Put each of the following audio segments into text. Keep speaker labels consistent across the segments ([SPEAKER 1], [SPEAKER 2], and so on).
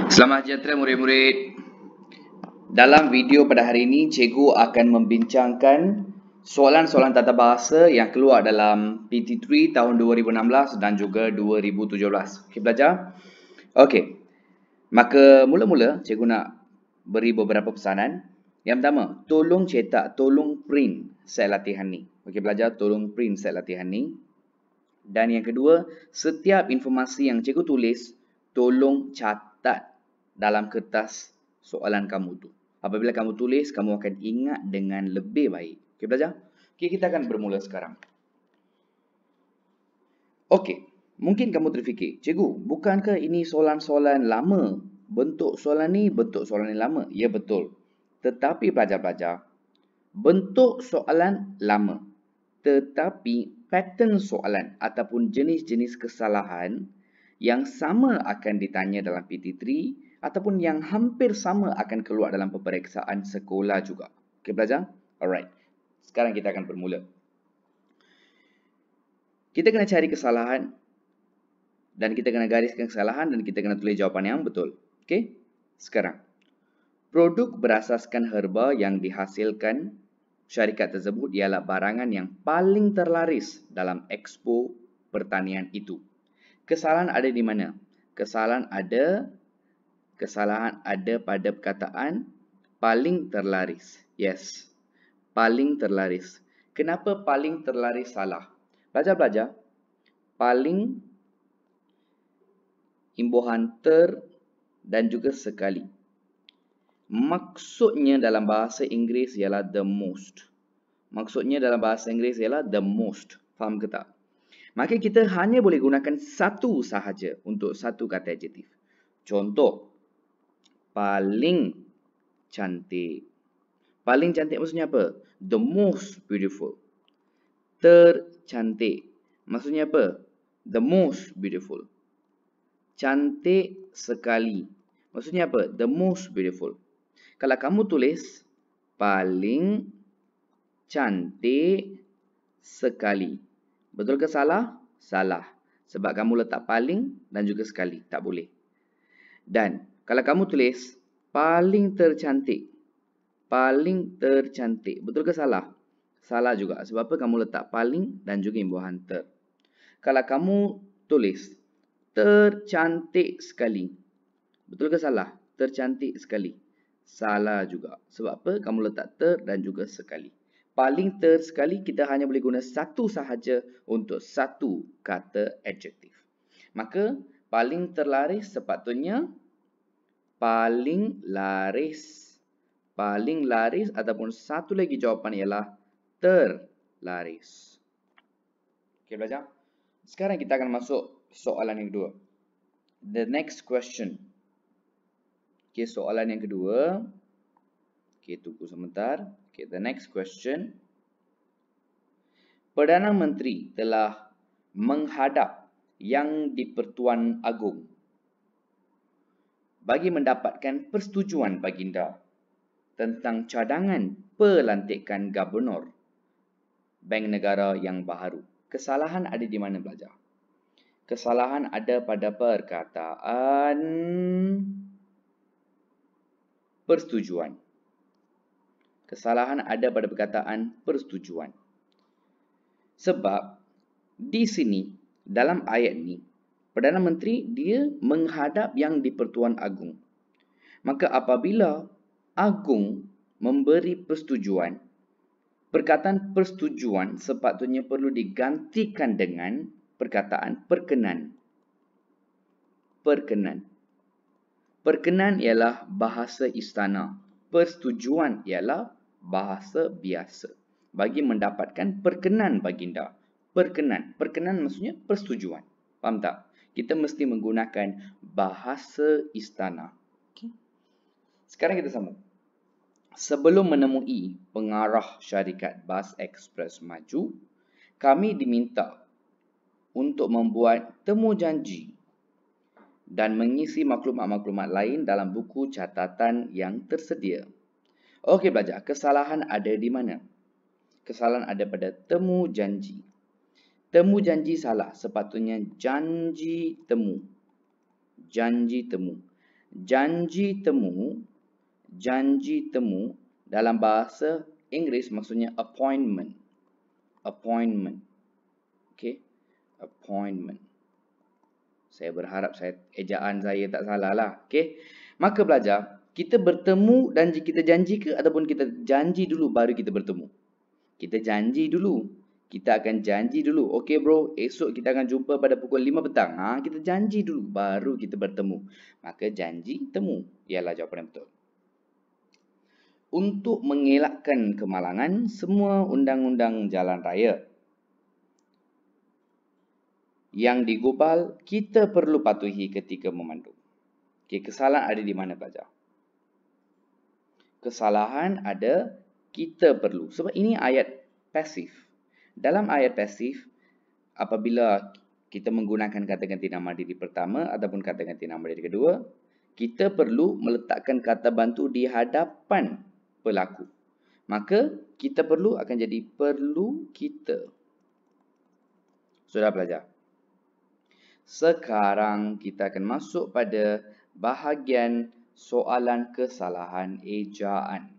[SPEAKER 1] Selamat sejahtera murid-murid. Dalam video pada hari ini, cikgu akan membincangkan soalan-soalan tata bahasa yang keluar dalam PT3 tahun 2016 dan juga 2017. Okey belajar? Okey. Maka mula-mula cikgu nak beri beberapa pesanan. Yang pertama, tolong cetak, tolong print set latihan ni. Okey belajar, tolong print set latihan ni. Dan yang kedua, setiap informasi yang cikgu tulis, tolong catat dalam kertas soalan kamu tu. Apabila kamu tulis, kamu akan ingat dengan lebih baik. Okey belajar? Okey, kita akan bermula sekarang. Okey, mungkin kamu terfikir, cikgu, bukankah ini soalan-soalan lama? Bentuk soalan ni lama. Ya, betul. Tetapi pelajar-pelajar, bentuk soalan lama. Tetapi pattern soalan ataupun jenis-jenis kesalahan yang sama akan ditanya dalam PT3 ataupun yang hampir sama akan keluar dalam peperiksaan sekolah juga. Okey belajar? Alright. Sekarang kita akan bermula. Kita kena cari kesalahan dan kita kena gariskan kesalahan dan kita kena tulis jawapan yang betul. Okey? Sekarang. Produk berasaskan herba yang dihasilkan syarikat tersebut ialah barangan yang paling terlaris dalam Expo Pertanian itu. Kesalahan ada di mana? Kesalahan ada pada perkataan paling terlaris. Yes. Paling terlaris. Kenapa paling terlaris salah? Belajar-belajar. Paling, imbuhan ter dan juga sekali. Maksudnya dalam bahasa Inggeris ialah the most. Maksudnya dalam bahasa Inggeris ialah the most. Faham ke tak? Maka kita hanya boleh gunakan satu sahaja untuk satu kata adjektif. Contoh, paling cantik. Paling cantik maksudnya apa? The most beautiful. Tercantik. Maksudnya apa? The most beautiful. Cantik sekali. Maksudnya apa? The most beautiful. Kalau kamu tulis paling cantik sekali. Betul ke salah? Salah. Sebab kamu letak paling dan juga sekali. Tak boleh. Dan kalau kamu tulis paling tercantik. Paling tercantik. Betul ke salah? Salah juga. Sebab apa? Kamu letak paling dan juga imbuhan ter. Kalau kamu tulis tercantik sekali. Betul ke salah? Tercantik sekali. Salah juga. Sebab apa? Kamu letak ter dan juga sekali. Paling ter sekali, kita hanya boleh guna satu sahaja untuk satu kata adjektif. Maka, paling terlaris sepatutnya paling laris. Paling laris ataupun satu lagi jawapan ialah terlaris. Okey belajar? Sekarang kita akan masuk soalan yang kedua. The next question. Okey, soalan yang kedua. Okey, tunggu sebentar. Okey, the next question. Perdana Menteri telah menghadap Yang di-Pertuan Agong bagi mendapatkan persetujuan baginda tentang cadangan pelantikan Gubernur Bank Negara yang baharu. Kesalahan ada di mana belajar? Kesalahan ada pada perkataan persetujuan. Kesalahan ada pada perkataan persetujuan. Sebab di sini, dalam ayat ni, Perdana Menteri dia menghadap Yang di-Pertuan Agong. Maka apabila Agong memberi persetujuan, perkataan persetujuan sepatutnya perlu digantikan dengan perkataan perkenan. Perkenan. Perkenan ialah bahasa istana. Persetujuan ialah bahasa biasa. Bagi mendapatkan perkenan baginda. Perkenan. Perkenan maksudnya persetujuan. Faham tak? Kita mesti menggunakan bahasa istana. Okay. Sekarang kita sambung. Sebelum menemui pengarah syarikat Bas Express Maju, kami diminta untuk membuat temu janji dan mengisi maklumat-maklumat lain dalam buku catatan yang tersedia. Okey belajar, kesalahan ada di mana? Kesalahan ada pada temu janji. Temu janji salah, sepatutnya janji temu. Janji temu. Janji temu dalam bahasa Inggeris maksudnya appointment. Appointment. Okay. Appointment. Saya berharap ejaan saya tak salah lah. Okay. Maka belajar, kita bertemu dan kita janji ke ataupun kita janji dulu baru kita bertemu? Kita janji dulu. Kita akan janji dulu. Okay bro, esok kita akan jumpa pada pukul 5 petang. Kita janji dulu baru kita bertemu. Maka janji temu ialah jawapan yang betul. Untuk mengelakkan kemalangan semua undang-undang jalan raya yang digubal kita perlu patuhi ketika memandu. Okay, kesalahan ada di mana pelajar? Kesalahan ada kita perlu. Sebab ini ayat pasif. Dalam ayat pasif, apabila kita menggunakan kata ganti nama diri pertama ataupun kata ganti nama diri kedua, kita perlu meletakkan kata bantu di hadapan pelaku. Maka kita perlu akan jadi perlu kita. Sudah belajar? Sekarang kita akan masuk pada bahagian soalan kesalahan ejaan.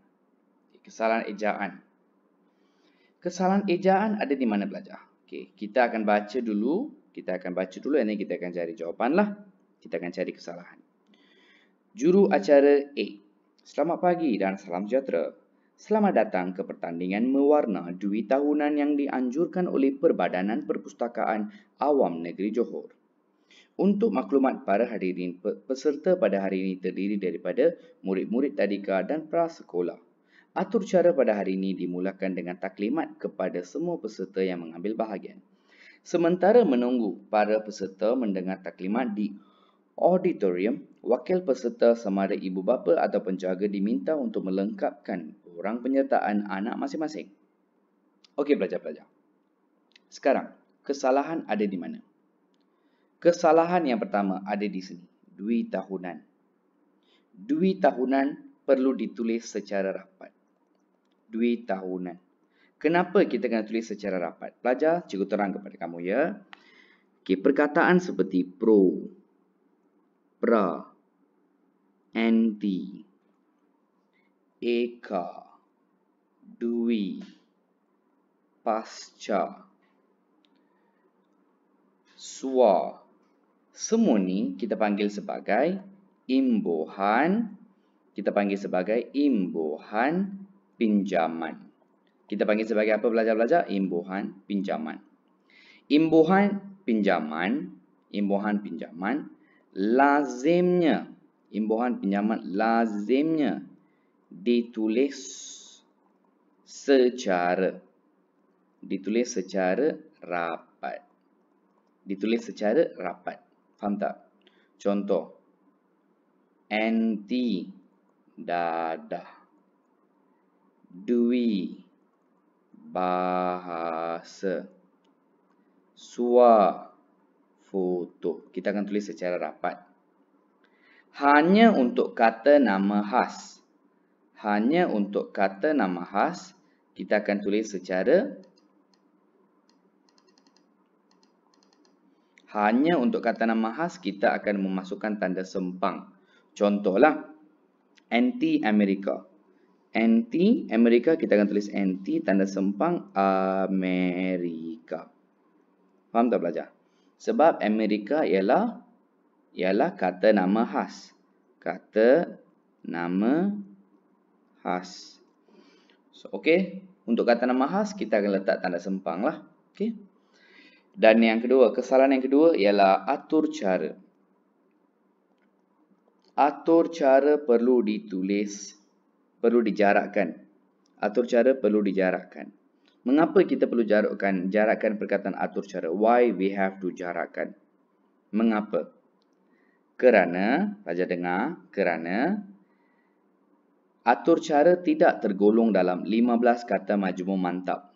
[SPEAKER 1] Kesalahan ejaan. Kesalahan ejaan ada di mana belajar? Okey, kita akan baca dulu. Kita akan baca dulu dan kita akan cari jawapan lah. Kita akan cari kesalahan. Juru acara A. Selamat pagi dan salam sejahtera. Selamat datang ke pertandingan mewarna dui tahunan yang dianjurkan oleh Perbadanan Perpustakaan Awam Negeri Johor. Untuk maklumat para hadirin, peserta pada hari ini terdiri daripada murid-murid tadika dan prasekolah. Atur cara pada hari ini dimulakan dengan taklimat kepada semua peserta yang mengambil bahagian. Sementara menunggu para peserta mendengar taklimat di auditorium, wakil peserta sama ada ibu bapa atau penjaga diminta untuk melengkapkan borang penyertaan anak masing-masing. Okey pelajar-pelajar. Sekarang, kesalahan ada di mana? Kesalahan yang pertama ada di sini, dui tahunan. Dui tahunan perlu ditulis secara rapat. Dui tahunan. Kenapa kita kena tulis secara rapat? Pelajar, cikgu terang kepada kamu ya. Okay, perkataan seperti pro, pra, anti, eka, dui, pasca, swa, semua ni kita panggil sebagai imbuhan. Kita panggil sebagai imbuhan pinjaman. Kita panggil sebagai apa belajar-belajar? Imbuhan pinjaman. Imbuhan pinjaman lazimnya, imbuhan pinjaman lazimnya ditulis secara rapat. Ditulis secara rapat. Faham tak? Contoh, anti dadah, dui bahasa, swa foto. Kita akan tulis secara rapat. Hanya untuk kata nama khas. Hanya untuk kata nama khas kita akan tulis secara hanya untuk kata nama khas kita akan memasukkan tanda sempang. Contohlah anti Amerika. Anti Amerika kita akan tulis anti tanda sempang Amerika. Faham tak belajar? Sebab Amerika ialah kata nama khas. Kata nama khas. So, okey, untuk kata nama khas kita akan letak tanda sempang lah. Okey. Dan yang kedua, kesalahan yang kedua ialah atur cara. Atur cara perlu ditulis, perlu dijarakkan. Atur cara perlu dijarakkan. Mengapa kita perlu jarakkan perkataan atur cara? Why we have to jarakkan? Mengapa? Kerana, pelajar dengar, kerana atur cara tidak tergolong dalam 15 kata majmuk mantap.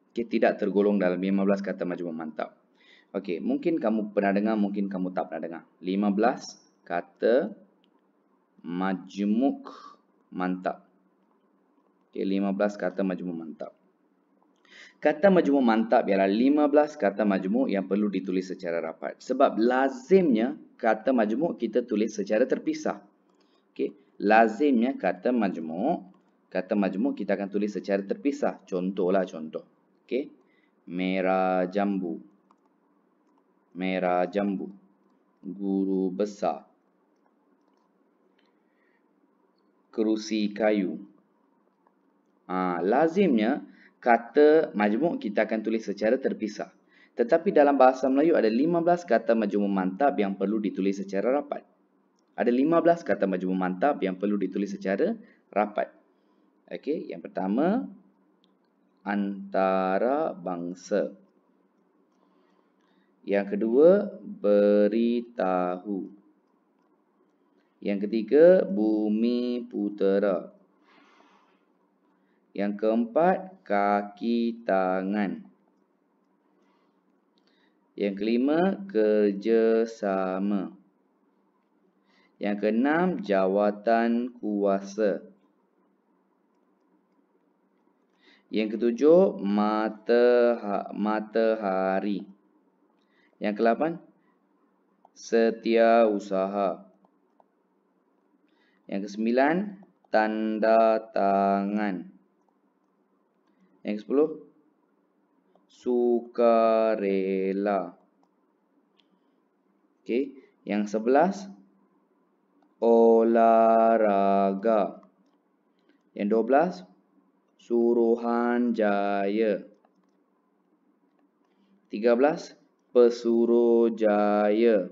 [SPEAKER 1] Okay, tidak tergolong dalam 15 kata majmuk mantap. Okey, mungkin kamu pernah dengar, mungkin kamu tak pernah dengar. 15 kata majmuk mantap. Okay, 15 kata majmuk mantap. Kata majmuk mantap ialah 15 kata majmuk yang perlu ditulis secara rapat. Sebab lazimnya kata majmuk kita tulis secara terpisah. Okey, lazimnya kata majmuk kita akan tulis secara terpisah. Contohlah contoh. Okey. Merah jambu. Merah jambu. Guru besar. Kerusi kayu. Lazimnya kata majmuk kita akan tulis secara terpisah. Tetapi dalam bahasa Melayu ada 15 kata majmuk mantap yang perlu ditulis secara rapat. Ada 15 kata majmuk mantap yang perlu ditulis secara rapat. Okey, yang pertama antarabangsa. Yang kedua beritahu. Yang ketiga bumi putera. Yang keempat, kaki tangan. Yang kelima, kerjasama. Yang keenam, jawatan kuasa. Yang ketujuh, matahari. Yang ke-8, setiausaha. Yang ke-9, tanda tangan. Yang ke-10, sukarela. Okey, yang 11, olahraga. Yang 12, Suruhanjaya. 13, Pesuruhjaya.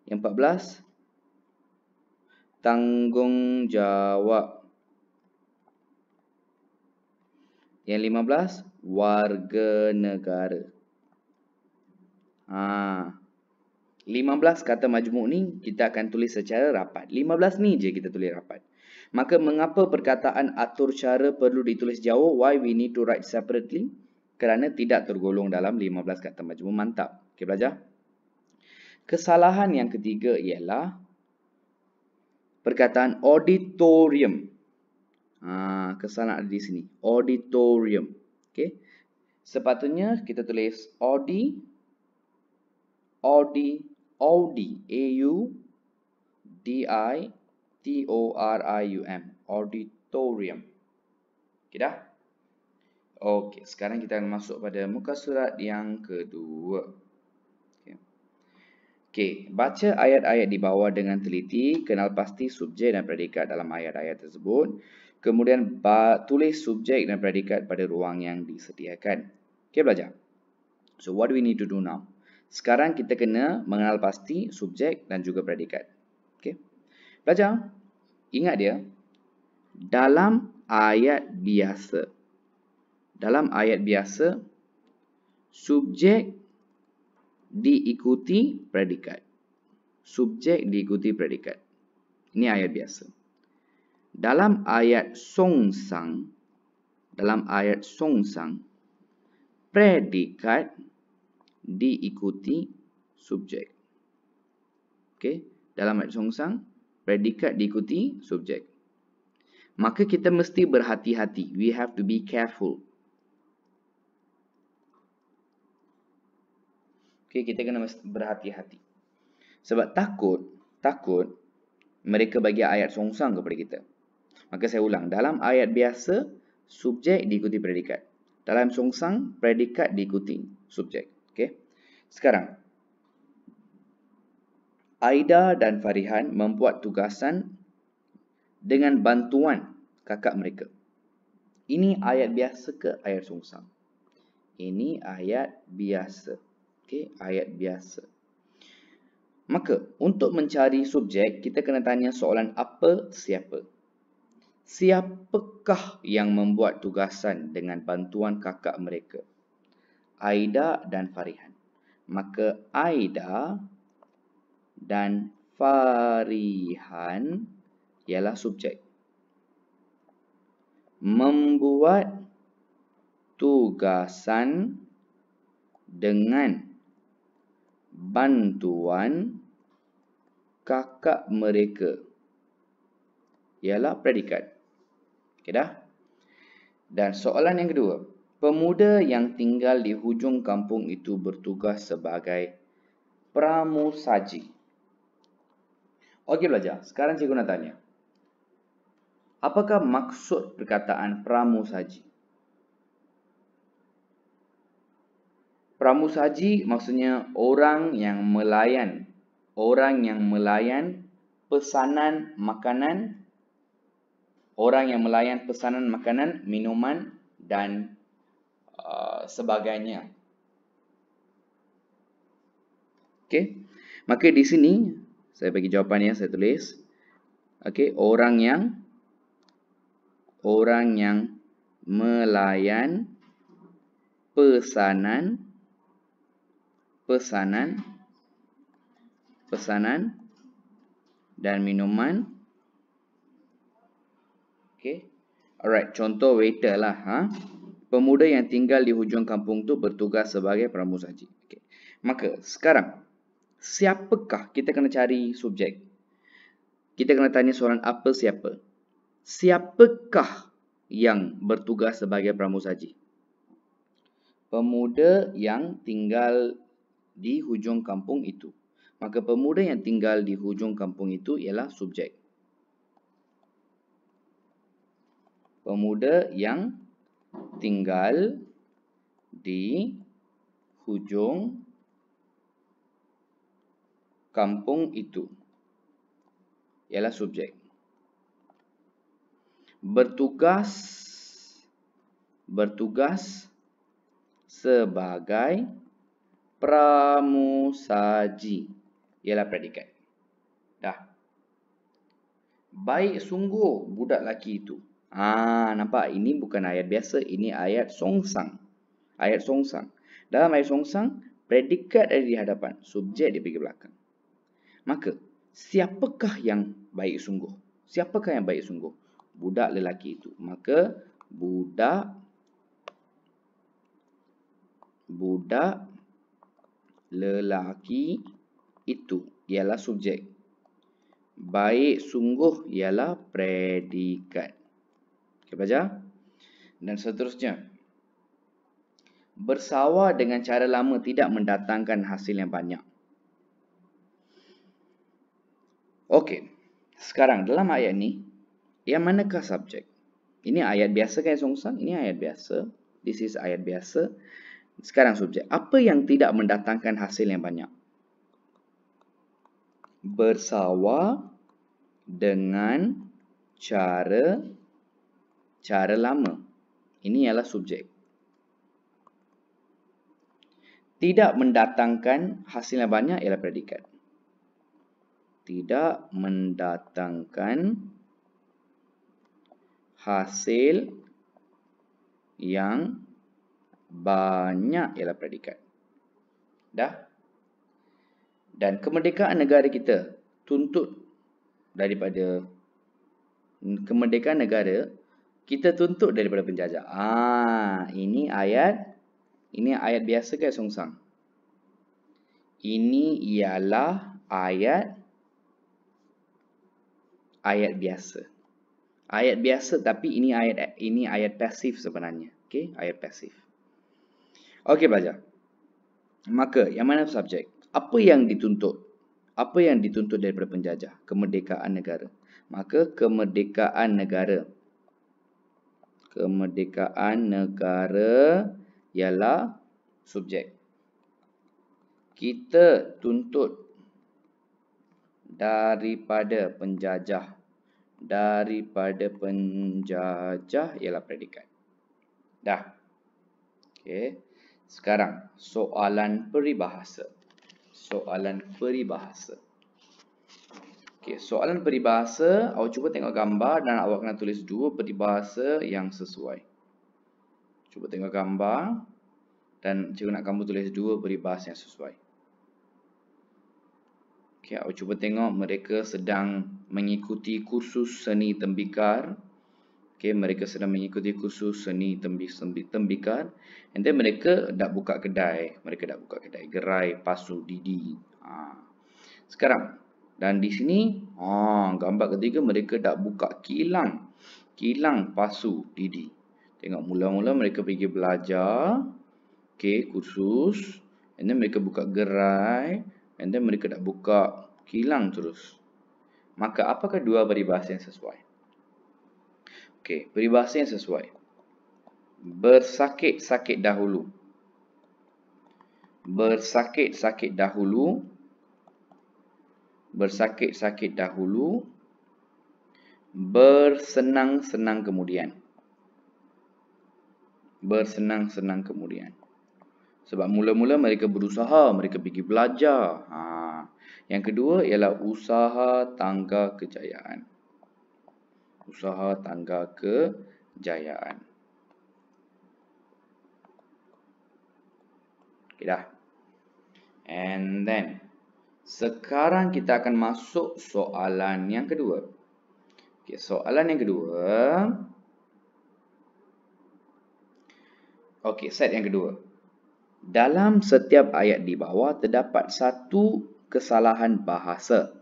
[SPEAKER 1] Yang 14, tanggungjawab. Yang 15, warga negara. 15 kata majmuk ni kita akan tulis secara rapat. 15 ni je kita tulis rapat. Maka mengapa perkataan atur cara perlu ditulis jauh? Why we need to write separately? Kerana tidak tergolong dalam 15 kata majmuk mantap. Okey, belajar. Kesalahan yang ketiga ialah perkataan auditorium. Kesalahan ada di sini. Auditorium. Okey. Sepatutnya kita tulis audi, A-U-D-I-T-O-R-I-U-M. Auditorium. Okey dah? Okey, sekarang kita akan masuk pada muka surat yang kedua. Okey, baca ayat-ayat di bawah dengan teliti, kenal pasti subjek dan predikat dalam ayat-ayat tersebut. Kemudian tulis subjek dan predikat pada ruang yang disediakan. Okey, belajar. So, what do we need to do now? Sekarang kita kena mengenal pasti subjek dan juga predikat. Okey. Belajar. Ingat dia. Dalam ayat biasa. Dalam ayat biasa, subjek diikuti predikat. Subjek diikuti predikat. Ini ayat biasa. Dalam ayat songsang, predikat diikuti subjek. Okey, dalam ayat songsang, predikat diikuti subjek. Maka kita mesti berhati-hati. We have to be careful. Okey, kita kena berhati-hati. Sebab takut mereka bagi ayat songsang kepada kita. Maka saya ulang, dalam ayat biasa, subjek diikuti predikat. Dalam songsang, predikat diikuti subjek. Okey. Sekarang, Aida dan Farihan membuat tugasan dengan bantuan kakak mereka. Ini ayat biasa ke ayat songsang? Ini ayat biasa. Okey, ayat biasa. Maka, untuk mencari subjek, kita kena tanya soalan apa, siapa. Siapakah yang membuat tugasan dengan bantuan kakak mereka? Aida dan Farihan. Maka Aida dan Farihan ialah subjek. Membuat tugasan dengan bantuan kakak mereka ialah predikat. Okey dah? Dan soalan yang kedua. Pemuda yang tinggal di hujung kampung itu bertugas sebagai pramusaji. Okey belajar. Sekarang cikgu nak tanya. Apakah maksud perkataan pramusaji? Pramusaji maksudnya orang yang melayan. Orang yang melayan pesanan makanan. Orang yang melayan pesanan makanan, minuman dan sebagainya. Okey. Maka di sini saya bagi jawapannya, saya tulis. Okey, orang yang melayan pesanan dan minuman. Okey. Alright, contoh waiter lah, Pemuda yang tinggal di hujung kampung tu bertugas sebagai pramusaji. Okey. Maka sekarang siapakah? Kita kena cari subjek. Kita kena tanya soalan apa siapa. Siapakah yang bertugas sebagai pramusaji? Pemuda yang tinggal di hujung kampung itu. Maka pemuda yang tinggal di hujung kampung itu ialah subjek. Pemuda yang tinggal di hujung kampung itu ialah subjek. Bertugas sebagai pramusaji ialah predikat. Dah. Baik sungguh budak lelaki itu. Nampak? Ini bukan ayat biasa, ini ayat songsang. Ayat songsang. Dalam ayat songsang, predikat ada di hadapan, subjek di bahagian belakang. Maka, siapakah yang baik sungguh? Siapakah yang baik sungguh? Budak lelaki itu. Maka, budak lelaki itu ialah subjek. Baik sungguh ialah predikat. Okey, baca. Dan seterusnya. Bersawar dengan cara lama tidak mendatangkan hasil yang banyak. Okey. Sekarang dalam ayat ni, yang manakah subjek? Ini ayat biasa kan songsang? Ini ayat biasa. This is ayat biasa. Sekarang subjek. Apa yang tidak mendatangkan hasil yang banyak? Bersawar dengan cara lama. Ini ialah subjek. Tidak mendatangkan hasil yang banyak ialah predikat. Tidak mendatangkan hasil yang banyak ialah predikat. Dah? Dan kemerdekaan negara kita tuntut daripada kemerdekaan negara kita tuntut daripada penjajah. Ini ayat biasa ke songsang? Ini ialah ayat biasa. Ayat biasa tapi ini ayat pasif sebenarnya. Okey, ayat pasif. Okey, belajar. Maka yang mana subjek? Apa yang dituntut? Apa yang dituntut daripada penjajah? Kemerdekaan negara. Maka kemerdekaan negara ialah subjek. Kita tuntut daripada penjajah. Ialah predikat. Dah. Okey. Sekarang soalan peribahasa. Okey, soalan peribahasa, awak cuba tengok gambar dan awak kena tulis 2 peribahasa yang sesuai. Cuba tengok gambar dan cikgu nak kamu tulis 2 peribahasa yang sesuai. Okey, awak cuba tengok mereka sedang mengikuti kursus seni tembikar. Okey, mereka sedang mengikuti kursus seni tembikar. And then mereka dah buka kedai. Gerai, pasu, didi. Sekarang dan di sini gambar ketiga mereka dah buka kilang pasu didi. Tengok mula-mula mereka pergi belajar, okey, kursus, and then mereka buka gerai, And then mereka dah buka, hilang terus. Maka apakah dua peribahasa yang sesuai? Okey, peribahasa yang sesuai. Bersakit-sakit dahulu. Bersakit-sakit dahulu. Bersakit-sakit dahulu. Bersenang-senang kemudian. Bersenang-senang kemudian. Sebab mula-mula mereka berusaha, mereka pergi belajar. Yang kedua ialah usaha tangga kejayaan. Usaha tangga kejayaan. Okay dah. And then, sekarang kita akan masuk soalan yang kedua. Okay, soalan yang kedua. Okay, set yang kedua. Dalam setiap ayat di bawah terdapat satu kesalahan bahasa.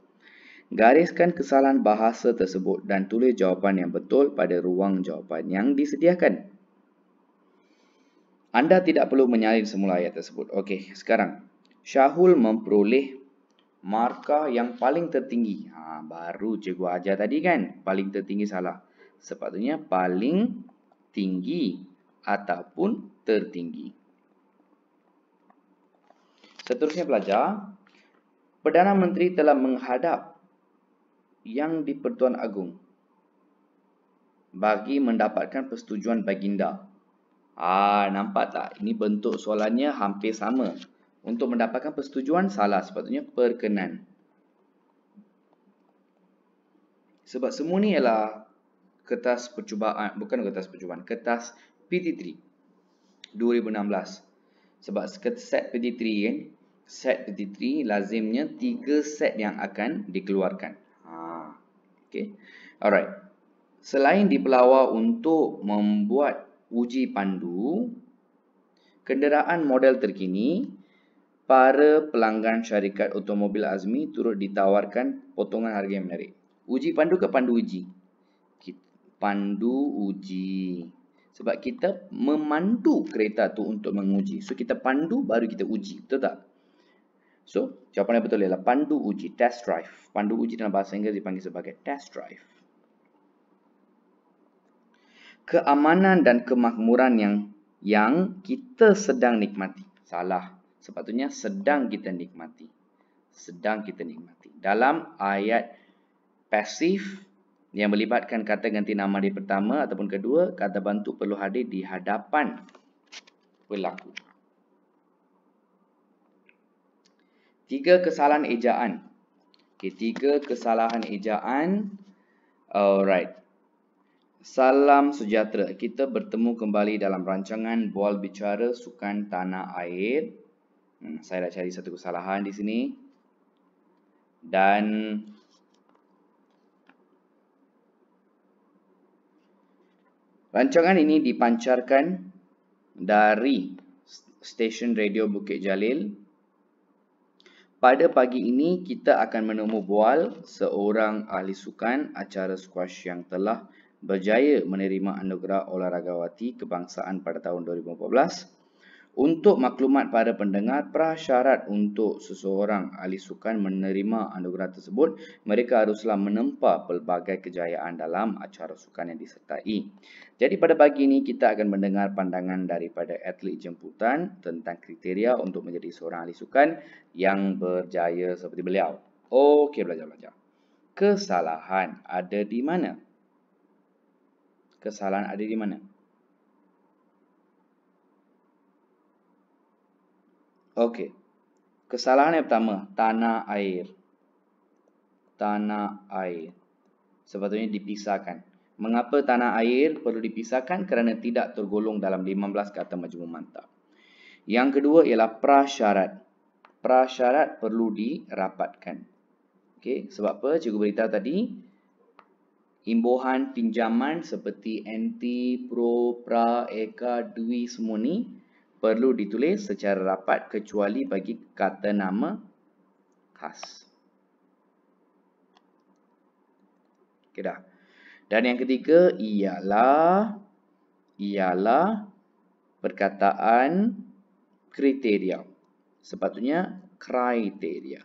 [SPEAKER 1] Gariskan kesalahan bahasa tersebut dan tulis jawapan yang betul pada ruang jawapan yang disediakan. Anda tidak perlu menyalin semula ayat tersebut. Okey, sekarang Syahul memperoleh markah yang paling tertinggi. Baru cikgu ajar tadi kan, paling tertinggi salah. Sepatutnya paling tinggi ataupun tertinggi. Seterusnya belajar. Perdana Menteri telah menghadap Yang di-Pertuan Agong bagi mendapatkan persetujuan baginda. Nampak tak? Ini bentuk soalannya hampir sama. Untuk mendapatkan persetujuan salah, sepatutnya perkenan. Sebab semua ni ialah kertas percubaan, bukan kertas percubaan, kertas PT3 2016. Sebab set PT3 kan, set PT3 lazimnya 3 set yang akan dikeluarkan. Okay. Alright. Selain dipelawar untuk membuat uji pandu kenderaan model terkini, para pelanggan syarikat automobil Azmi turut ditawarkan potongan harga yang menarik. Uji pandu ke pandu uji? Pandu uji. Sebab kita memandu kereta tu untuk menguji. So kita pandu baru kita uji. Betul tak? So, jawapan yang betul ialah pandu uji, test drive. Pandu uji dalam bahasa Inggeris dipanggil sebagai test drive. Keamanan dan kemakmuran yang kita sedang nikmati. Salah. Sepatutnya sedang kita nikmati. Sedang kita nikmati. Dalam ayat pasif yang melibatkan kata ganti nama di pertama ataupun kedua, kata bantu perlu hadir di hadapan pelaku. 3 kesalahan ejaan. Okay, 3 kesalahan ejaan. Alright. Salam sejahtera. Kita bertemu kembali dalam rancangan Bual Bicara Sukan Tanah Air. Saya dah cari satu kesalahan di sini. Dan rancangan ini dipancarkan dari stesen radio Bukit Jalil. Pada pagi ini kita akan menemu Bual, seorang ahli sukan acara squash yang telah berjaya menerima anugerah olahragawati kebangsaan pada tahun 2014. Untuk maklumat para pendengar, prasyarat untuk seseorang ahli sukan menerima anugerah tersebut, mereka haruslah menempa pelbagai kejayaan dalam acara sukan yang disertai. Jadi pada pagi ini kita akan mendengar pandangan daripada atlet jemputan tentang kriteria untuk menjadi seorang ahli sukan yang berjaya seperti beliau. Okey, belajar-belajar. Kesalahan ada di mana? Kesalahan ada di mana? Okey. Kesalahan yang pertama, tanah air. Tanah air. Sepatutnya dipisahkan. Mengapa tanah air perlu dipisahkan? Kerana tidak tergolong dalam 15 kata majmuk mantap. Yang kedua ialah prasyarat. Prasyarat perlu dirapatkan. Okey, sebab apa? Cikgu beritahu tadi, imbuhan pinjaman seperti NT, Pro, Pra, Eka, Dwi semua ni perlu ditulis secara rapat kecuali bagi kata nama khas. Okey dah. Dan yang ketiga ialah perkataan kriteria. Sepatutnya Kriteria.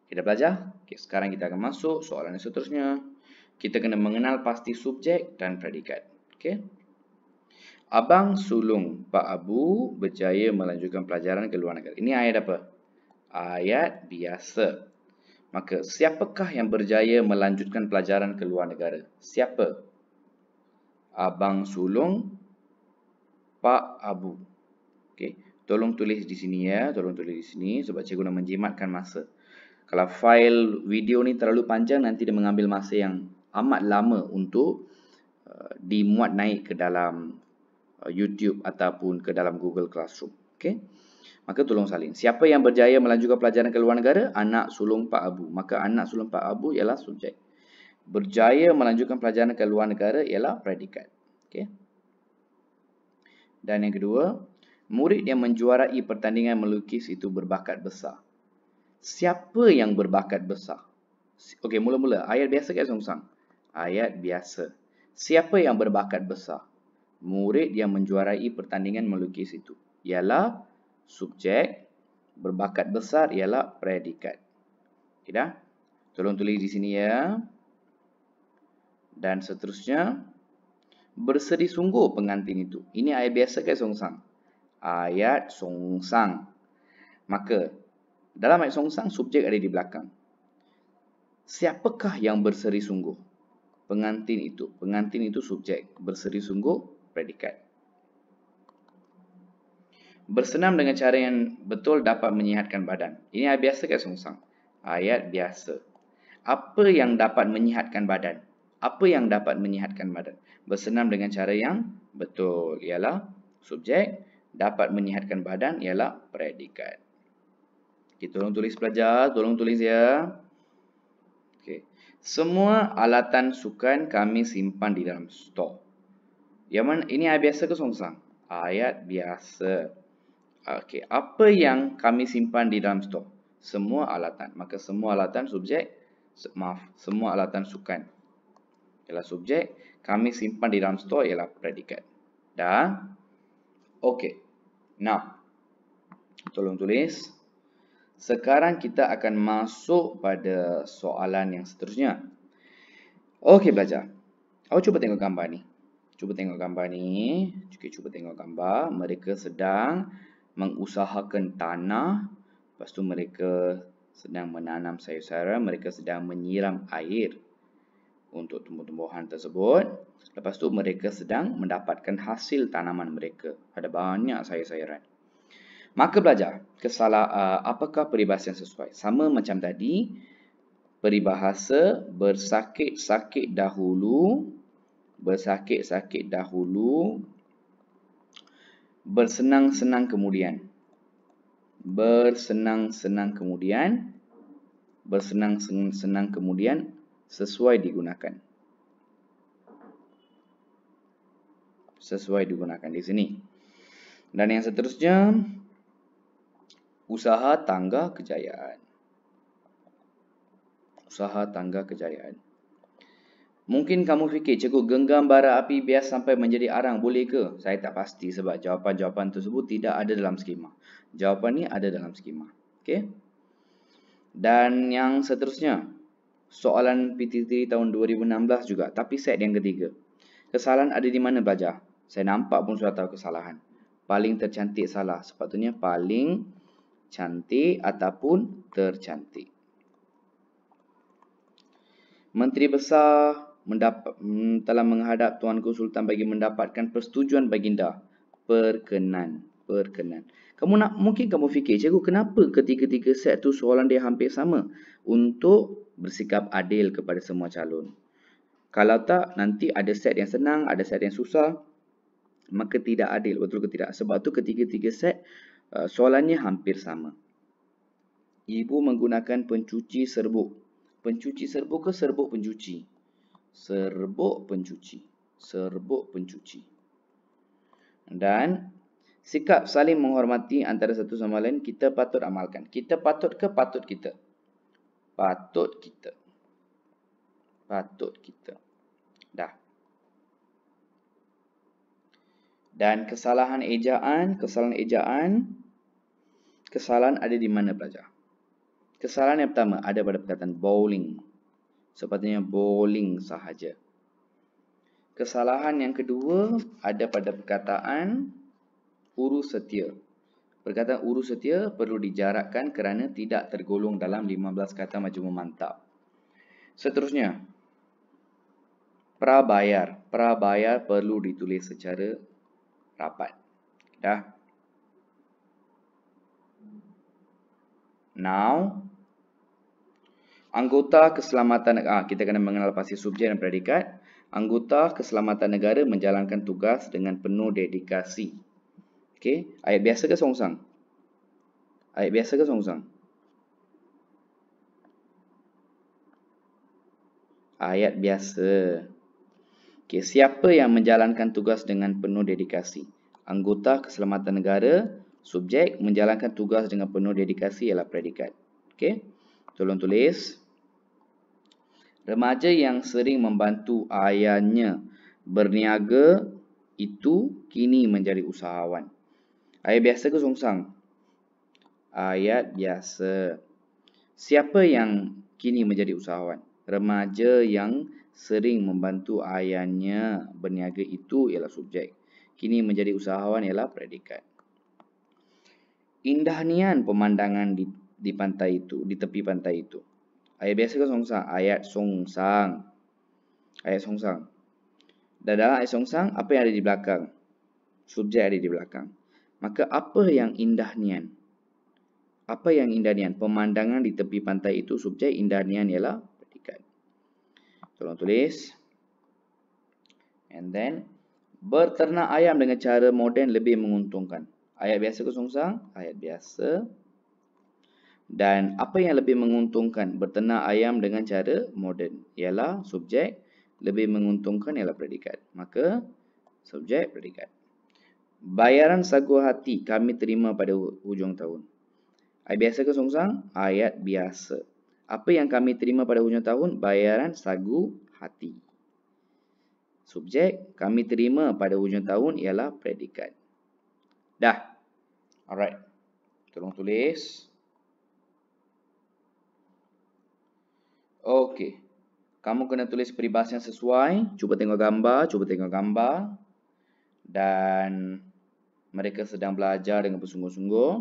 [SPEAKER 1] Kita belajar. Okay, sekarang kita akan masuk soalan yang seterusnya. Kita kena mengenal pasti subjek dan predikat. Okay. Abang sulung Pak Abu berjaya melanjutkan pelajaran ke luar negara. Ini ayat apa? Ayat biasa. Maka, siapakah yang berjaya melanjutkan pelajaran ke luar negara? Siapa? Abang sulung Pak Abu. Okey, tolong tulis di sini ya. Tolong tulis di sini sebab cikgu nak menjimatkan masa. Kalau fail video ni terlalu panjang, nanti dia mengambil masa yang amat lama untuk dimuat naik ke dalam YouTube ataupun ke dalam Google Classroom. Okey. Maka tolong salin. Siapa yang berjaya melanjutkan pelajaran ke luar negara? Anak sulung Pak Abu. Maka anak sulung Pak Abu ialah subjek. Berjaya melanjutkan pelajaran ke luar negara ialah predikat. Okey. Dan yang kedua, murid yang menjuarai pertandingan melukis itu berbakat besar. Siapa yang berbakat besar? Okey, mula-mula ayat biasa kat Songsang. Ayat biasa. Siapa yang berbakat besar? Murid yang menjuarai pertandingan melukis itu. Ialah subjek, berbakat besar ialah predikat. Okay, dah? Tolong tulis di sini ya. Dan seterusnya, bersedih sungguh pengantin itu. Ini ayat biasa ke Songsang? Ayat Songsang. Maka, dalam ayat Songsang, subjek ada di belakang. Siapakah yang bersedih sungguh? Pengantin itu. Pengantin itu subjek. Bersedih sungguh, predikat. Bersenam dengan cara yang betul dapat menyihatkan badan. Ini ayat biasa ke Songsang? Ayat biasa. Apa yang dapat menyihatkan badan? Apa yang dapat menyihatkan badan? Bersenam dengan cara yang betul ialah subjek. Dapat menyihatkan badan ialah predikat. Okay, tolong tulis pelajar. Tolong tulis ya. Okay. Semua alatan sukan kami simpan di dalam stor. Yang mana? Ini ayat biasa ke Songsang? Ayat biasa. Okey, apa yang kami simpan di dalam stor? Semua alatan. Maka semua alatan subjek, semua alatan sukan ialah subjek. Kami simpan di dalam stor ialah predikat. Dah? Okey. Now, tolong tulis. Sekarang kita akan masuk pada soalan yang seterusnya. Okey, belajar. Awak cuba tengok gambar ni. Cuba tengok gambar ni. Cuba tengok gambar. Mereka sedang mengusahakan tanah. Lepas tu mereka sedang menanam sayur-sayuran. Mereka sedang menyiram air untuk tumbuh-tumbuhan tersebut. Lepas tu mereka sedang mendapatkan hasil tanaman mereka. Ada banyak sayur-sayuran. Maka belajar, apakah peribahasa yang sesuai? Sama macam tadi, peribahasa bersakit-sakit dahulu, bersakit-sakit dahulu, bersenang-senang kemudian. Bersenang-senang kemudian. Bersenang-senang kemudian sesuai digunakan. Sesuai digunakan di sini. Dan yang seterusnya, usaha tangga kejayaan. Usaha tangga kejayaan. Mungkin kamu fikir, cikgu, genggam bara api bias sampai menjadi arang, boleh ke? Saya tak pasti sebab jawapan-jawapan tersebut tidak ada dalam skema. Jawapan ni ada dalam skema. Okey? Dan yang seterusnya, soalan PTT tahun 2016 juga, tapi set yang ketiga. Kesalahan ada di mana belajar? Saya nampak pun sudah tahu kesalahan. Paling tercantik salah. Sepatutnya paling cantik ataupun tercantik. Menteri Besar telah menghadap Tuanku Sultan bagi mendapatkan persetujuan baginda. Perkenan. Mungkin kamu fikir, cikgu, kenapa ketiga-tiga set tu soalan dia hampir sama? Untuk bersikap adil kepada semua calon. Kalau tak, nanti ada set yang senang, ada set yang susah. Maka tidak adil, betul ke tidak? Sebab tu ketiga-tiga set soalannya hampir sama. Ibu menggunakan pencuci serbuk. Pencuci serbuk ke serbuk pencuci? Serbuk pencuci. Serbuk pencuci. Dan sikap saling menghormati antara satu sama lain kita patut amalkan. Kita patut ke patut kita? Patut kita. Patut kita. Dah. Dan kesalahan ejaan Kesalahan ada di mana pelajar? Kesalahan yang pertama ada pada perkataan bowling. Sepatutnya bowling sahaja. Kesalahan yang kedua ada pada perkataan urus setia. Perkataan urus setia perlu dijarakkan kerana tidak tergolong dalam 15 kata majmuk mantap. Seterusnya, prabayar. Prabayar perlu ditulis secara rapat. Dah. Now, anggota keselamatan, kita kena mengenal pasti subjek dan predikat. Anggota keselamatan negara menjalankan tugas dengan penuh dedikasi. Okey, ayat biasa ke songsang? Ayat biasa ke songsang? Ayat biasa. Okey, siapa yang menjalankan tugas dengan penuh dedikasi? Anggota keselamatan negara, subjek menjalankan tugas dengan penuh dedikasi ialah predikat. Okey, tolong tulis. Remaja yang sering membantu ayahnya berniaga itu kini menjadi usahawan. Ayat biasa ke songsang? Ayat biasa. Siapa yang kini menjadi usahawan? Remaja yang sering membantu ayahnya berniaga itu ialah subjek. Kini menjadi usahawan ialah predikat. Indah nian pemandangan di pantai itu, di tepi pantai itu. Ayat biasa ke songsang? Ayat songsang. Ayat songsang. Dan dalam ayat songsang, apa yang ada di belakang? Subjek ada di belakang. Maka apa yang indah nian? Apa yang indah nian? Pemandangan di tepi pantai itu subjek, indah nian ialah predikat. Tolong tulis. And then, berternak ayam dengan cara moden lebih menguntungkan. Ayat biasa ke songsang? Ayat biasa. Dan apa yang lebih menguntungkan? Berternak ayam dengan cara moden ialah subjek, lebih menguntungkan ialah predikat. Maka subjek, predikat. Bayaran sagu hati kami terima pada hujung tahun. Ayat biasa ke songsang? Ayat biasa. Apa yang kami terima pada hujung tahun? Bayaran sagu hati. Subjek kami terima pada hujung tahun ialah predikat. Dah. Alright. Tolong tulis. Okey. Kamu kena tulis peribahasa yang sesuai. Cuba tengok gambar. Dan mereka sedang belajar dengan bersungguh-sungguh.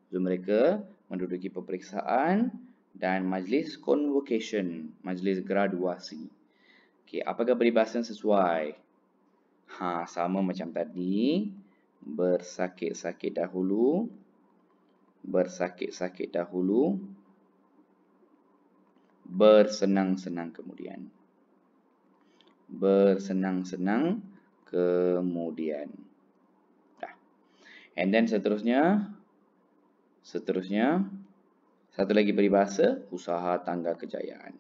[SPEAKER 1] So, mereka menduduki peperiksaan dan majlis convocation, majlis graduasi. Okey, apakah peribahasa yang sesuai? Sama macam tadi. Bersakit-sakit dahulu. Bersakit-sakit dahulu. Bersenang-senang kemudian. Bersenang-senang kemudian. Dah. And then seterusnya, satu lagi peribahasa, usaha tangga kejayaan.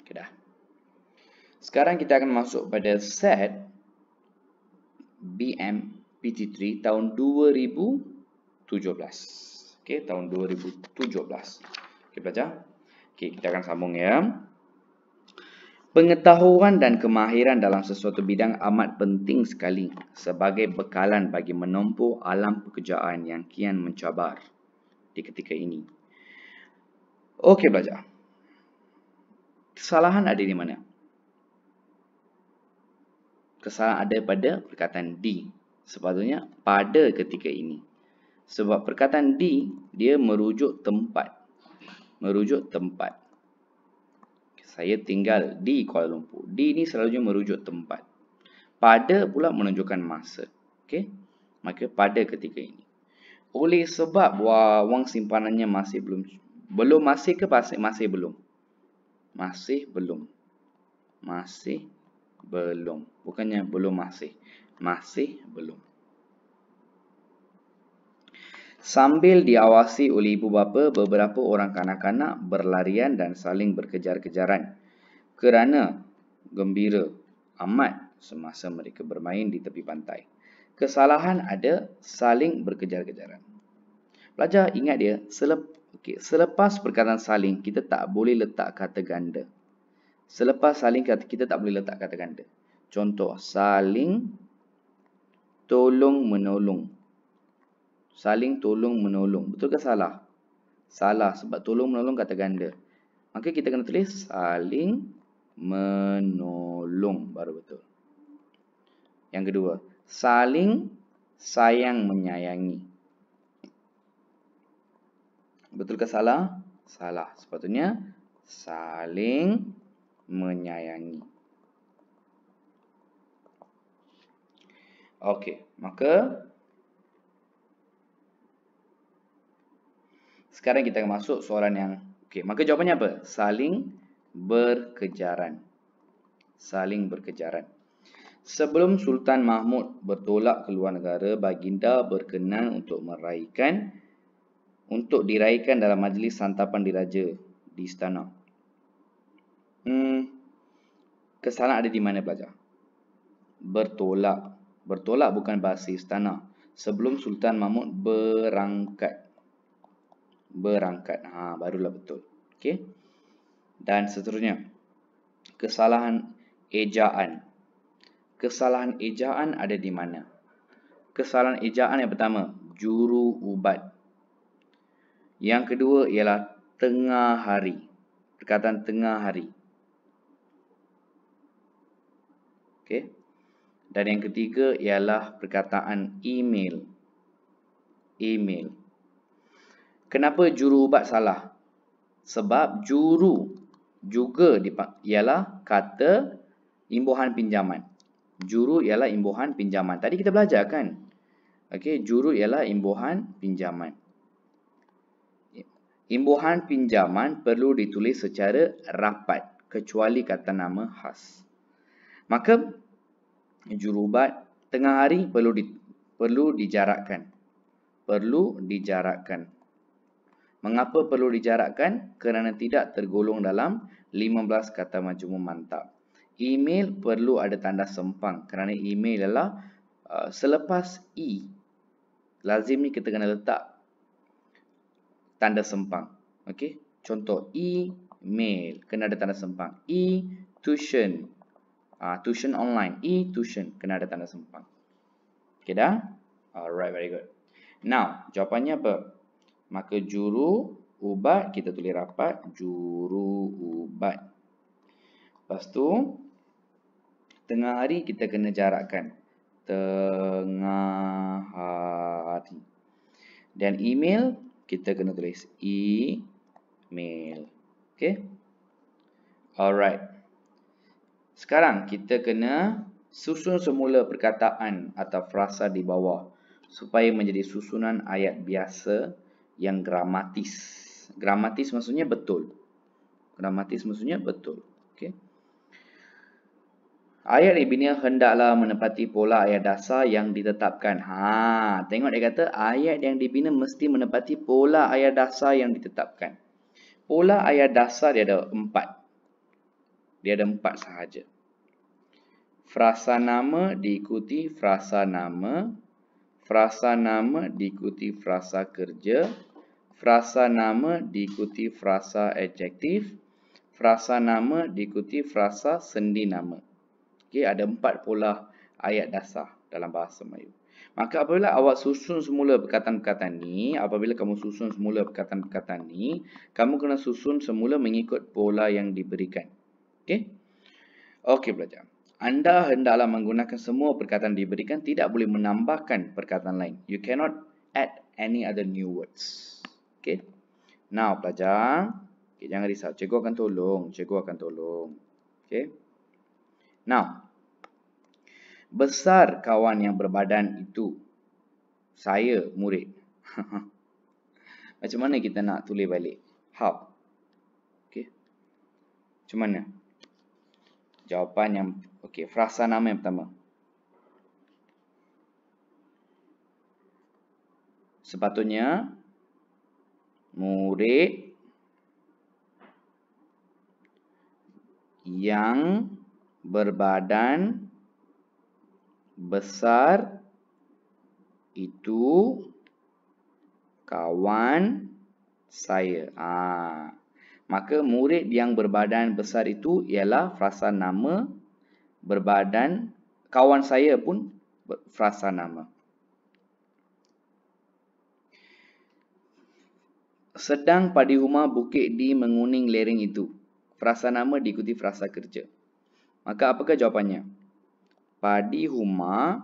[SPEAKER 1] Okay, dah. Sekarang kita akan masuk pada set BMPT3 tahun 2017. Okey, tahun 2017. Okey, pelajar. Okey, kita akan sambung ya. Pengetahuan dan kemahiran dalam sesuatu bidang amat penting sekali sebagai bekalan bagi menempuh alam pekerjaan yang kian mencabar di ketika ini. Okey, pelajar. Kesalahan ada di mana? Kesalahan ada pada perkataan di. Sepatutnya pada ketika ini. Sebab perkataan di, dia merujuk tempat. Merujuk tempat. Saya tinggal di Kuala Lumpur. Di ini selalunya merujuk tempat. Pada pula menunjukkan masa. Okey? Maka pada ketika ini. Oleh sebab wang simpanannya masih belum. Belum masih ke masih belum? Masih belum. Masih belum. Bukannya belum masih. Masih belum. Sambil diawasi oleh ibu bapa, beberapa orang kanak-kanak berlarian dan saling berkejar-kejaran kerana gembira amat semasa mereka bermain di tepi pantai. Kesalahan ada saling berkejar-kejaran. Pelajar ingat dia, Okey, selepas perkataan saling, kita tak boleh letak kata ganda. Selepas saling, kita tak boleh letak kata ganda. Contoh, saling tolong menolong. Saling tolong menolong. Betul ke salah? Salah, sebab tolong menolong kata ganda. Maka kita kena tulis saling menolong, baru betul. Yang kedua, saling sayang menyayangi. Betul ke salah? Salah. Sepatutnya saling menyayangi. Okey, maka sekarang kita akan masuk soalan yang okey, maka jawapannya apa? Saling berkejaran. Saling berkejaran. Sebelum Sultan Mahmud bertolak ke luar negara, baginda berkenan untuk diraikan dalam majlis santapan diraja di istana. Kesalahan ada di mana, pelajar? Bertolak. Bertolak bukan bahasa istana. Sebelum Sultan Mahmud berangkat. Barulah betul. Okey. Dan seterusnya. Kesalahan ejaan. Kesalahan ejaan ada di mana? Kesalahan ejaan yang pertama, juru ubat. Yang kedua ialah tengah hari. Perkataan tengah hari. Okey. Dan yang ketiga ialah perkataan email. Email. Kenapa juru ubat salah? Sebab juru juga ialah kata imbuhan pinjaman. Juru ialah imbuhan pinjaman. Tadi kita belajar kan? Okey, juru ialah imbuhan pinjaman. Imbuhan pinjaman perlu ditulis secara rapat kecuali kata nama khas. Maka jurubat tengah hari perlu dijarakkan. Perlu dijarakkan. Mengapa perlu dijarakkan? Kerana tidak tergolong dalam 15 kata majmuk mantap. Email perlu ada tanda sempang kerana email adalah selepas e. Lazim ni kita kena letak tanda sempang. Okey. Contoh email kena ada tanda sempang. E-tuition. Tuition online. E-tuition kena ada tanda sempang. Okey dah? Alright, very good. Now, jawapannya apa? Maka juru ubat kita tulis rapat juru ubat. Lepas tu tengah hari kita kena jarakkan. Tengah hari. Dan email kita kena tulis email. Okay. Alright. Sekarang kita kena susun semula perkataan atau frasa di bawah supaya menjadi susunan ayat biasa yang gramatis. Gramatis maksudnya betul. Gramatis maksudnya betul. Okay. Ayat dibina hendaklah menepati pola ayat dasar yang ditetapkan. Tengok dia kata ayat yang dibina mesti menepati pola ayat dasar yang ditetapkan. Pola ayat dasar dia ada 4. Dia ada 4 sahaja. Frasa nama diikuti frasa nama. Frasa nama diikuti frasa kerja. Frasa nama diikuti frasa adjektif. Frasa nama diikuti frasa sendi nama. Okay, ada 4 pola ayat dasar dalam bahasa Melayu. Maka apabila awak susun semula perkataan-perkataan ni, kamu kena susun semula mengikut pola yang diberikan. Okey? Okey, belajar. Anda hendaklah menggunakan semua perkataan diberikan, tidak boleh menambahkan perkataan lain. You cannot add any other new words. Okey? Now, pelajar, okay, jangan risau. Cikgu akan tolong. Okey? Now, besar kawan yang berbadan itu. Saya, murid. Macam mana kita nak tulis balik? How? Okay. Macam mana? Jawapan yang, okay, frasa nama yang pertama. Sepatutnya, murid yang berbadan besar itu kawan saya. Maka murid yang berbadan besar itu ialah frasa nama berbadan. Kawan saya pun frasa nama. Sedang padi rumah bukit di menguning lereng itu. Frasa nama diikuti frasa kerja. Maka apakah jawapannya? Padi rumah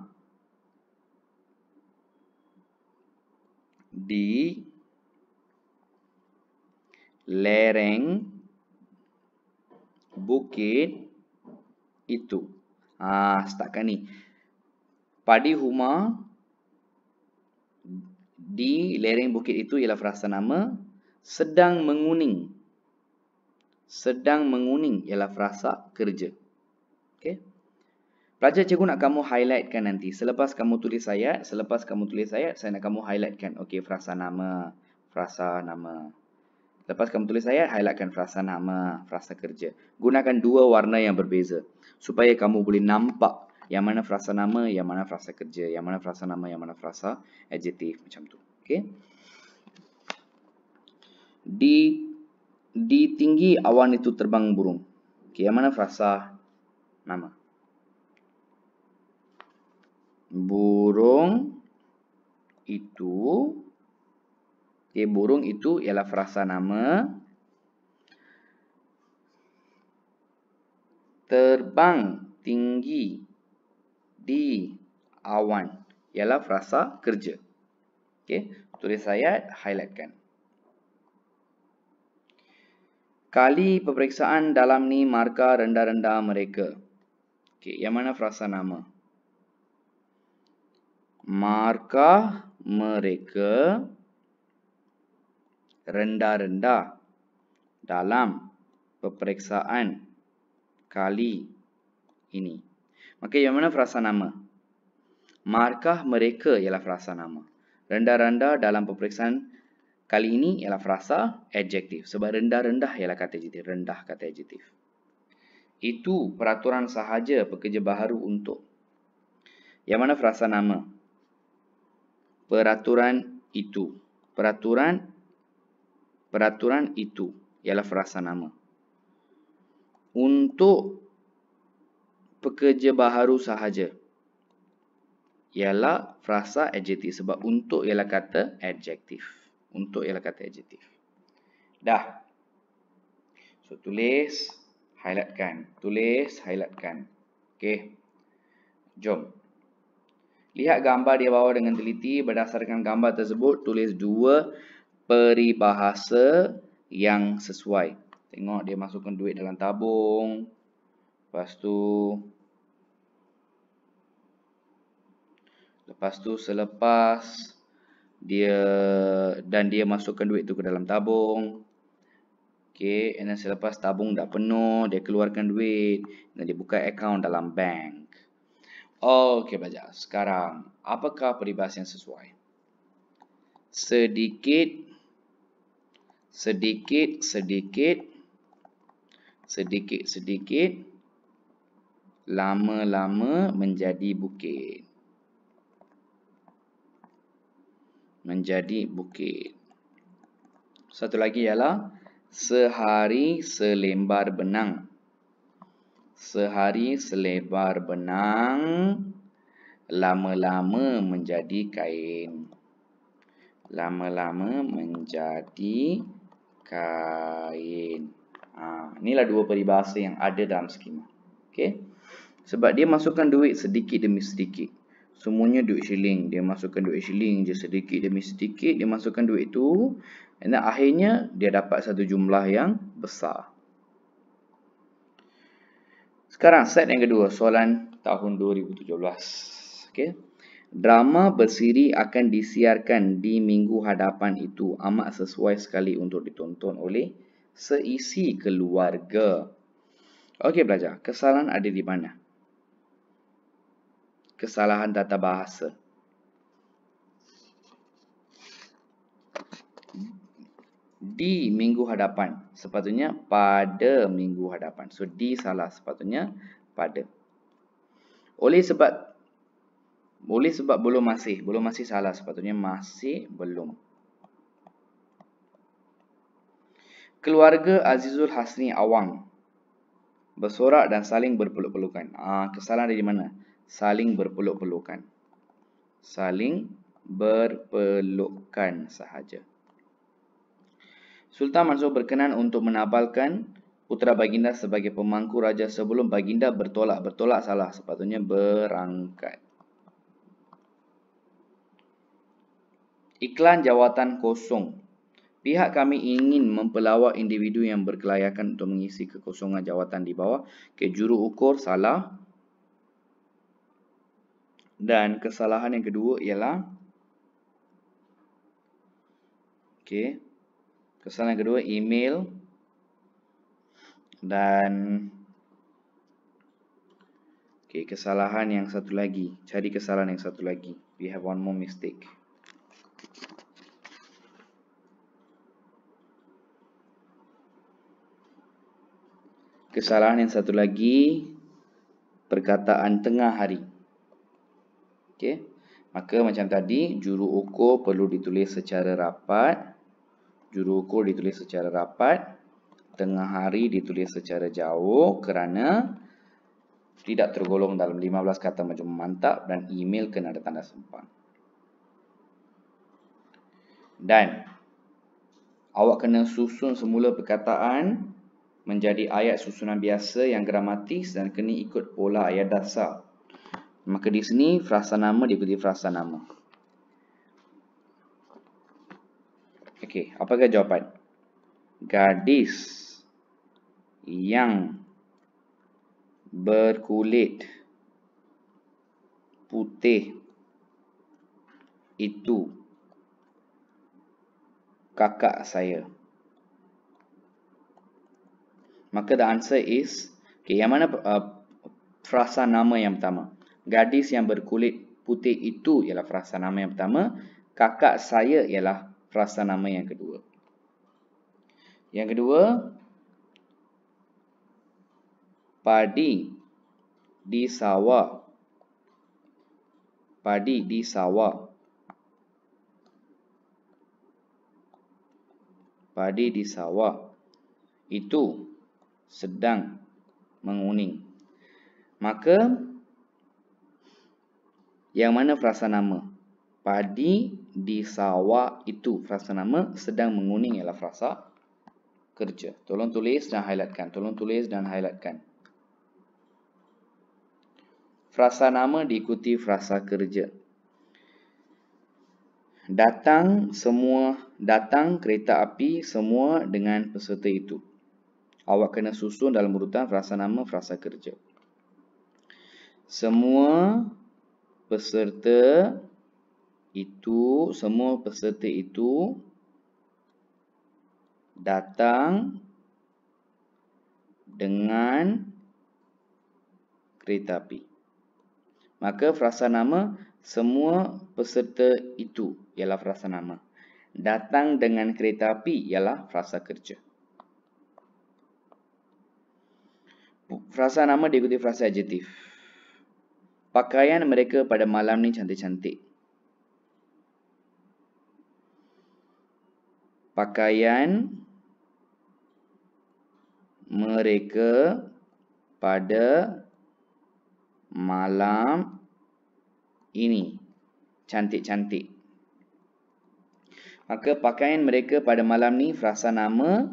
[SPEAKER 1] di lereng bukit itu. Setakat ni. Padi rumah di lereng bukit itu ialah frasa nama. Sedang menguning. Sedang menguning ialah frasa kerja. Okey. Pelajar, cikgu nak kamu highlightkan nanti. Selepas kamu tulis ayat, saya nak kamu highlightkan. Okey, frasa nama, frasa nama. Lepas kamu tulis ayat, highlightkan frasa nama, frasa kerja. Gunakan dua warna yang berbeza supaya kamu boleh nampak yang mana frasa nama, yang mana frasa kerja, yang mana frasa nama, yang mana frasa adjektif, macam tu. Okey. Di tinggi awan itu terbang burung. Okey, yang mana frasa nama? Burung itu. Okey, burung itu ialah frasa nama. Terbang tinggi di awan ialah frasa kerja. Okey, tulis ayat, highlightkan. Kali peperiksaan dalam ni markah rendah-rendah mereka. Okey, yang mana frasa nama? Markah mereka rendah-rendah dalam peperiksaan kali ini. Maka yang mana frasa nama? Markah mereka ialah frasa nama. Rendah-rendah dalam peperiksaan kali ini ialah frasa adjektif. Sebab rendah-rendah ialah kata adjektif. Rendah kata adjektif. Itu peraturan sahaja pekerja baharu untuk. Yang mana frasa nama? Peraturan itu. Peraturan itu ialah frasa nama. Untuk pekerja baharu sahaja ialah frasa adjektif. Sebab untuk ialah kata adjektif. Untuk ialah kata adjektif. Dah. So, tulis, highlightkan. Tulis, highlightkan. Okey. Jom. Lihat gambar di bawah dengan teliti. Berdasarkan gambar tersebut, tulis dua peribahasa yang sesuai. Tengok dia masukkan duit dalam tabung. Lepas tu selepas dia masukkan duit tu ke dalam tabung. Okey, and then selepas tabung dah penuh, dia keluarkan duit dan dia buka akaun dalam bank. Okey, belajar. Sekarang, apakah peribahasa yang sesuai? Sedikit, lama-lama menjadi bukit. Menjadi bukit. Satu lagi ialah sehari selembar benang. Sehari selebar benang, lama-lama menjadi kain. Lama-lama menjadi kain. Inilah dua peribahasa yang ada dalam skema. Okey. Sebab dia masukkan duit sedikit demi sedikit. Semuanya duit shilling. Dia masukkan duit shilling je sedikit demi sedikit. Dia masukkan duit tu. Dan akhirnya dia dapat satu jumlah yang besar. Sekarang set yang kedua. Soalan tahun 2017. Okey. Drama bersiri akan disiarkan di minggu hadapan itu. Amat sesuai sekali untuk ditonton oleh seisi keluarga. Okey, belajar. Kesalahan ada di mana? Kesalahan tata bahasa. Di minggu hadapan. Sepatutnya pada minggu hadapan. So, di salah. Sepatutnya pada. Oleh sebab belum masih. Belum masih salah. Sepatutnya masih belum. Keluarga Azizul Hasni Awang bersorak dan saling berpeluk-pelukan. Kesalahan dari mana? Saling berpeluk-pelukan. Saling berpelukan sahaja. Sultan Mansur berkenan untuk menabalkan putera baginda sebagai pemangku raja sebelum baginda bertolak. Bertolak salah, sepatutnya berangkat. Iklan jawatan kosong. Pihak kami ingin mempelawak individu yang berkelayakan untuk mengisi kekosongan jawatan di bawah. Juru ukur salah. Dan kesalahan yang kedua ialah kesalahan yang kedua email. Dan kesalahan yang satu lagi. Cari kesalahan yang satu lagi. We have one more mistake. Kesalahan yang satu lagi, perkataan tengah hari. Maka macam tadi, juru ukur perlu ditulis secara rapat. Juru ukur ditulis secara rapat. Tengah hari ditulis secara jauh kerana tidak tergolong dalam 15 kata macam mantap, dan email kena ada tanda sempang. Dan awak kena susun semula perkataan menjadi ayat susunan biasa yang gramatis dan kena ikut pola ayat dasar. Maka di sini frasa nama diikuti frasa nama. Apakah jawapan? Gadis yang berkulit putih itu kakak saya. Maka the answer is, yang mana frasa nama yang pertama? Gadis yang berkulit putih itu ialah frasa nama yang pertama. Kakak saya ialah frasa nama yang kedua. Yang kedua, padi di sawah. Padi di sawah. Padi di sawah itu sedang menguning. Maka yang mana frasa nama? Padi di sawah itu frasa nama, sedang menguning ialah frasa kerja. Tolong tulis dan highlightkan. Tolong tulis dan highlightkan. Frasa nama diikuti frasa kerja. Datang kereta api semua dengan peserta itu. Awak kena susun dalam urutan frasa nama, frasa kerja. Semua peserta itu datang dengan kereta api. Maka frasa nama, semua peserta itu ialah frasa nama. Datang dengan kereta api ialah frasa kerja. Frasa nama diikuti frasa adjektif. Pakaian mereka pada malam ni cantik-cantik. Pakaian mereka pada malam ini cantik-cantik. Maka pakaian mereka pada malam ni frasa nama,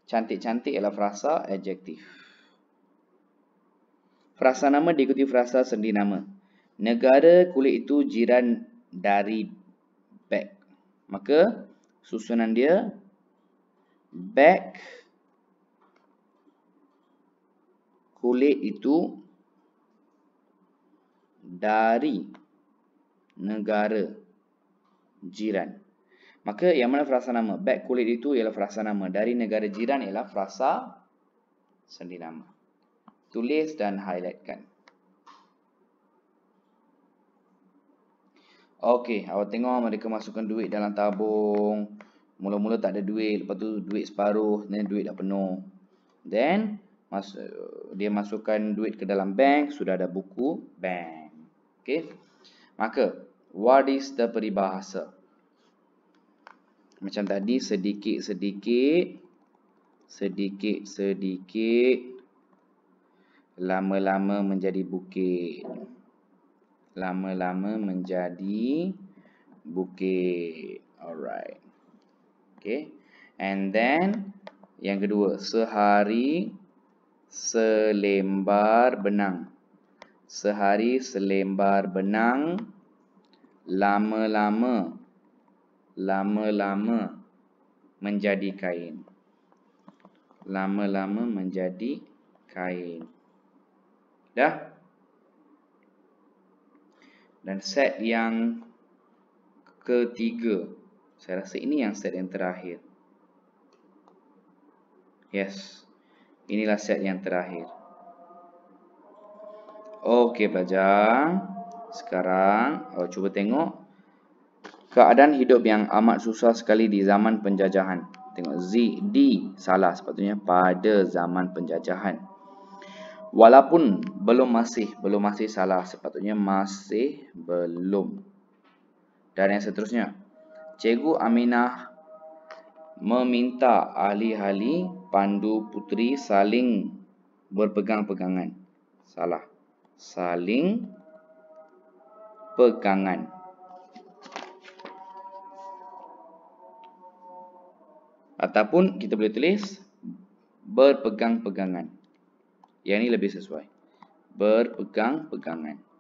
[SPEAKER 1] cantik-cantik ialah frasa adjektif. Frasa nama diikuti frasa sendi nama. Negara kulit itu jiran dari beg. Maka susunan dia beg kulit itu dari negara jiran. Maka yang mana frasa nama? Beg kulit itu ialah frasa nama. Dari negara jiran ialah frasa sendi nama. Tulis dan highlightkan. Awak tengok mereka masukkan duit dalam tabung. Mula-mula tak ada duit, lepas tu duit separuh, dan duit dah penuh. Then dia masukkan duit ke dalam bank, sudah ada buku bank. Maka what is the peribahasa? Macam tadi, sedikit-sedikit sedikit-sedikit, lama-lama menjadi bukit. Lama-lama menjadi bukit. Alright. Okay. And then yang kedua, sehari selembar benang. Sehari selembar benang, lama-lama menjadi kain. Lama-lama menjadi kain. Dah? Dan set yang ketiga, saya rasa ini yang set yang terakhir. Yes, inilah set yang terakhir. Okey pelajar, sekarang cuba tengok keadaan hidup yang amat susah sekali di zaman penjajahan. Tengok D salah, sepatutnya pada zaman penjajahan. Walaupun belum masih salah, sepatutnya masih belum. Dan yang seterusnya, Cikgu Aminah meminta ahli-ahli pandu puteri saling berpegang-pegangan. Salah. Saling pegangan. Ataupun kita boleh tulis berpegang-pegangan. Yang ini lebih sesuai. Berpegang-pegangan.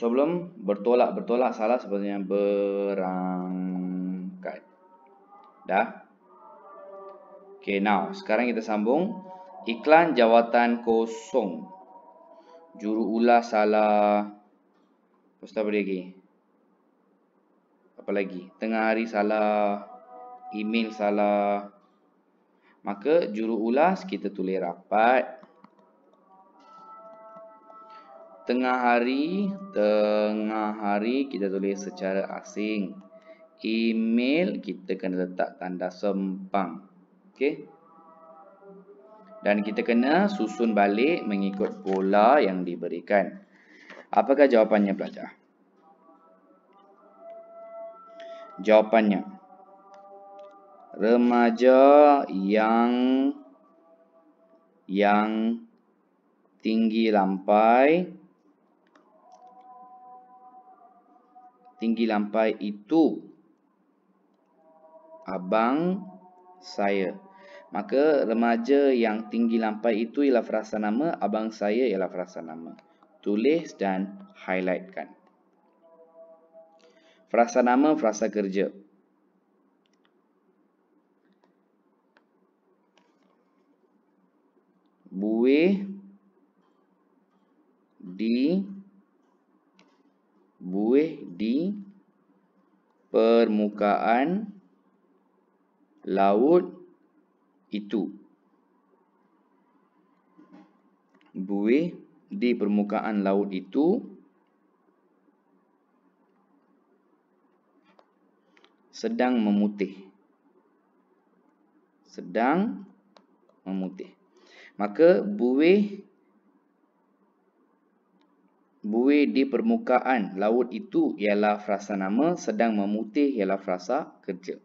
[SPEAKER 1] Sebelum bertolak salah, sebenarnya berangkat. Dah? Okay, now sekarang kita sambung iklan jawatan kosong. Juruulas salah. Lepas tu apa lagi? Apa lagi? Tengah hari salah. Email salah. Maka juruulas kita tulis rapat. Tengah hari kita tulis secara asing. Email kita kena letak tanda sempang. Okey. Dan kita kena susun balik mengikut pola yang diberikan. Apakah jawapannya pelajar? Jawapannya, remaja yang tinggi lampai itu abang saya. Maka remaja yang tinggi lampai itu ialah frasa nama, abang saya ialah frasa nama. Tulis dan highlightkan. Frasa nama, frasa kerja. Buih di permukaan laut itu. Buih di permukaan laut itu sedang memutih. Maka buih di permukaan laut itu ialah frasa nama, sedang memutih ialah frasa kerja.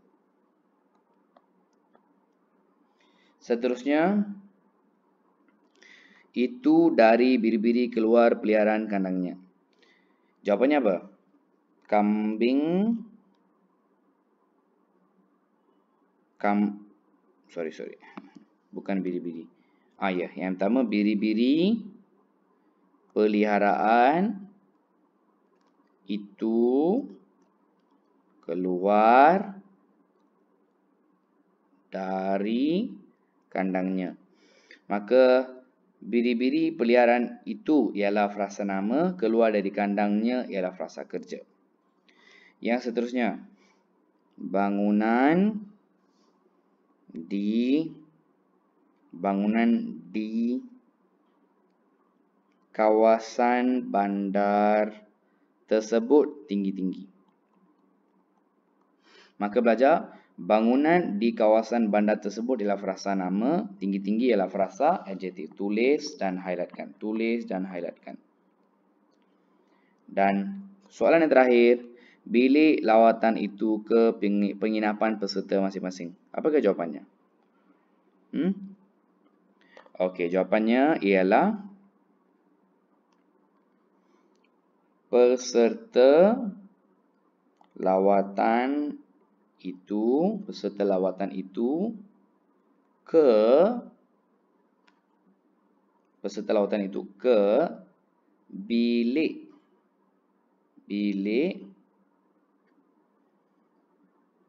[SPEAKER 1] Seterusnya, itu dari biri-biri keluar peliharaan kandangnya. Jawapannya apa? Sorry. Bukan biri-biri. Ya, yang pertama biri-biri peliharaan itu keluar dari kandangnya. Maka biri-biri peliharaan itu ialah frasa nama, keluar dari kandangnya ialah frasa kerja. Yang seterusnya, bangunan di kawasan bandar tersebut tinggi-tinggi. Maka belajar, bangunan di kawasan bandar tersebut ialah frasa nama, tinggi-tinggi ialah frasa adjektif. Tulis dan highlightkan. Dan soalan yang terakhir, bilik lawatan itu ke penginapan peserta masing-masing. Apakah jawapannya? Okey, jawapannya ialah peserta lawatan itu ke bilik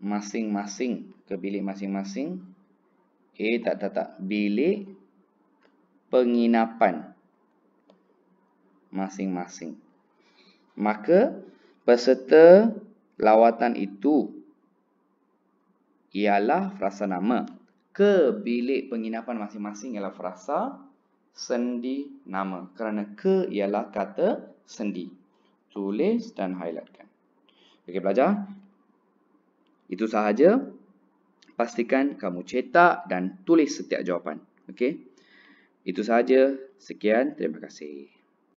[SPEAKER 1] masing-masing, bilik penginapan masing-masing. Maka peserta lawatan itu ialah frasa nama. Ke bilik penginapan masing-masing ialah frasa sendi nama. Kerana ke ialah kata sendi. Tulis dan highlightkan. Okey pelajar. Itu sahaja. Pastikan kamu cetak dan tulis setiap jawapan. Okey. Itu sahaja. Sekian. Terima kasih.